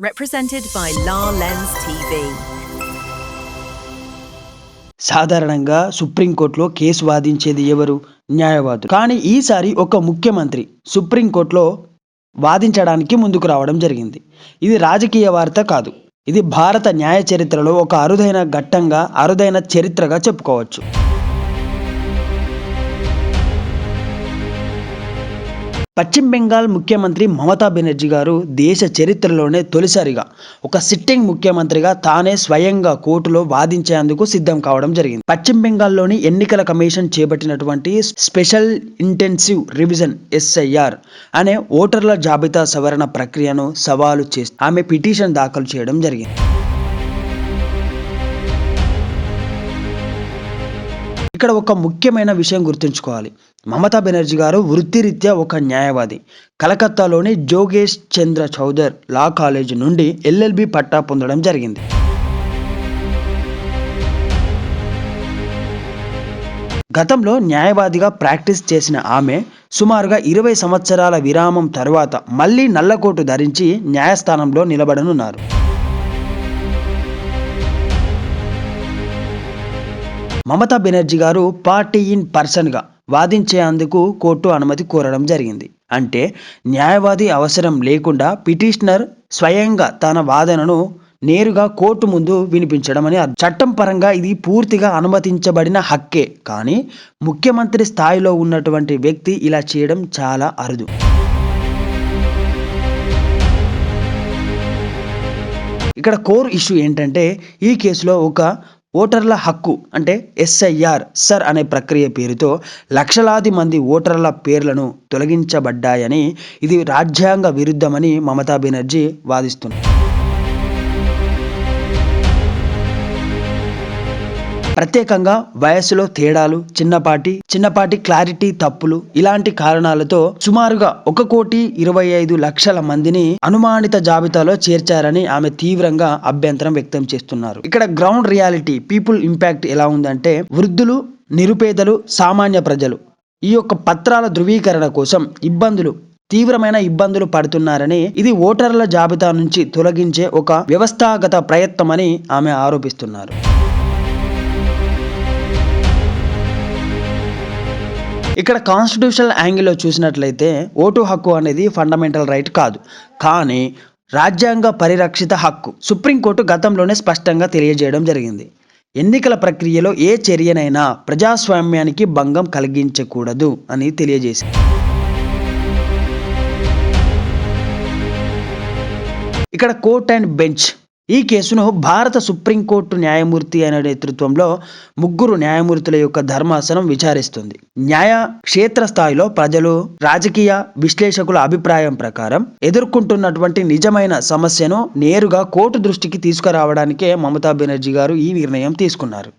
Represented by La Lens TV. సాధారణంగా సుప్రీంకోర్టులో case వాదించేది ఎవరు? న్యాయవాదులు. కానీ ఈసారి ఒక ముఖ్యమంత్రి సుప్రీంకోర్టులో వాదించడానికి ముందుకు రావడం జరిగింది. ఇది రాజకీయ వార్త కాదు. ఇది భారత న్యాయ చరిత్రలో ఒక అరుదైన చరిత్రగా చెప్పుకోవచ్చు. పశ్చిమ బెంగాల్ ముఖ్యమంత్రి మమతా బెనర్జీ గారు దేశ చరిత్రలోనే తొలిసారిగా ఒక సిట్టింగ్ ముఖ్యమంత్రిగా తానే స్వయంగా కోర్టులో వాదించేందుకు సిద్ధం కావడం జరిగింది. పశ్చిమ బెంగాల్లోని ఎన్నికల కమిషన్ చేపట్టినటువంటి స్పెషల్ ఇంటెన్సివ్ రివిజన్ SIR అనే ఓటర్ల జాబితా సవరణ ప్రక్రియను సవాలు చేస్తూ ఆమె పిటిషన్ దాఖలు చేయడం జరిగింది. ఇక్కడ ఒక ముఖ్యమైన విషయం గుర్తుంచుకోవాలి. మమతా బెనర్జీ గారు వృత్తిరీత్యా ఒక న్యాయవాది. కలకత్తాలోని జోగేష్ చంద్ర చౌదర్ లా కాలేజ్ నుండి LLB పట్టా పొందడం జరిగింది. గతంలో న్యాయవాదిగా ప్రాక్టీస్ చేసిన ఆమె సుమారుగా 20 సంవత్సరాల విరామం తర్వాత మళ్ళీ నల్లకోటు ధరించి న్యాయస్థానంలో నిలబడనున్నారు. మమతా బెనర్జీ గారు పార్టీ ఇన్ పర్సన్గా వాదించేందుకు కోర్టు అనుమతి కోరడం జరిగింది. అంటే న్యాయవాది అవసరం లేకుండా పిటిషనర్ స్వయంగా తన వాదనను నేరుగా కోర్టు ముందు వినిపించడం అని చట్టం పరంగా ఇది పూర్తిగా అనుమతించబడిన హక్కే. కానీ ముఖ్యమంత్రి స్థాయిలో ఉన్నటువంటి వ్యక్తి ఇలా చేయడం చాలా అరుదు. ఇక్కడ కోర్ ఇష్యూ ఏంటంటే ఈ కేసులో ఒక ఓటర్ల హక్కు అంటే SIR సర్ అనే ప్రక్రియ పేరుతో లక్షలాది మంది ఓటర్ల పేర్లను తొలగించబడ్డాయని, ఇది రాజ్యాంగ విరుద్ధమని మమతా బెనర్జీ వాదిస్తున్నారు. ప్రత్యేకంగా వయస్సులో తేడాలు, చిన్నపాటి క్లారిటీ తప్పులు ఇలాంటి కారణాలతో సుమారుగా 1,25,00,000 మందిని అనుమానిత జాబితాలో చేర్చారని ఆమె తీవ్రంగా అభ్యంతరం వ్యక్తం చేస్తున్నారు. ఇక్కడ గ్రౌండ్ రియాలిటీ, పీపుల్ ఇంపాక్ట్ ఎలా ఉందంటే వృద్ధులు, నిరుపేదలు, సామాన్య ప్రజలు ఈ యొక్క పత్రాల ధృవీకరణ కోసం తీవ్రమైన ఇబ్బందులు పడుతున్నారని, ఇది ఓటర్ల జాబితా నుంచి తొలగించే ఒక వ్యవస్థాగత ప్రయత్నమని ఆమె ఆరోపిస్తున్నారు. ఇక్కడ కాన్స్టిట్యూషనల్ యాంగిల్లో చూసినట్లయితే ఓటు హక్కు అనేది ఫండమెంటల్ రైట్ కాదు, కానీ రాజ్యాంగ పరిరక్షిత హక్కు. సుప్రీంకోర్టు గతంలోనే స్పష్టంగా తెలియజేయడం జరిగింది. ఎన్నికల ప్రక్రియలో ఏ చర్యనైనా ప్రజాస్వామ్యానికి భంగం కలిగించకూడదు అని తెలియజేసింది. ఇక్కడ కోర్ట్ అండ్ బెంచ్ ఈ కేసును భారత సుప్రీంకోర్టు న్యాయమూర్తి అయిన నేతృత్వంలో 3 న్యాయమూర్తుల యొక్క ధర్మాసనం విచారిస్తుంది. న్యాయ క్షేత్రస్థాయిలో ప్రజలు, రాజకీయ విశ్లేషకుల అభిప్రాయం ప్రకారం ఎదుర్కొంటున్నటువంటి నిజమైన సమస్యను నేరుగా కోర్టు దృష్టికి తీసుకురావడానికే మమతా బెనర్జీ గారు ఈ నిర్ణయం తీసుకున్నారు.